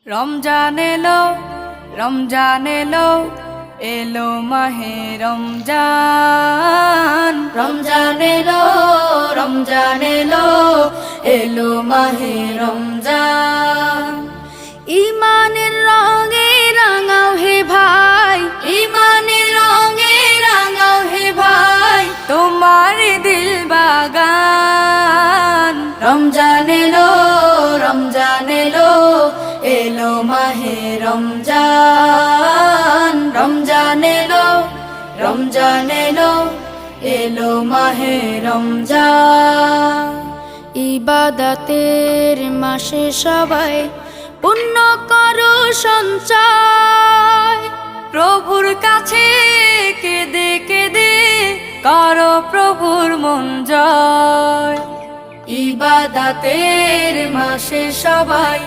রমজান এলো, রমজান এলো, এলো মাহে রমজান। রমজান এলো, রমজান এলো, এলো মাহে রমজান। ইমানের রঙে রাঙাও হে ভাই, ইমানের রঙে রাঙাও হে ভাই, তোমার দিল বাগান। রমজান এলো, রমজান এলো, এলো মাহে রমজান। রমজান এলো, রমজান এলো, এলো মাহে রমজান। ইবাদতের মাসে সবাই পুণ্য করো সঞ্চয়, প্রভুর কাছে কেঁদে কেঁদে করো প্রভুর মন জয়। ইবাদতের মাসে সবাই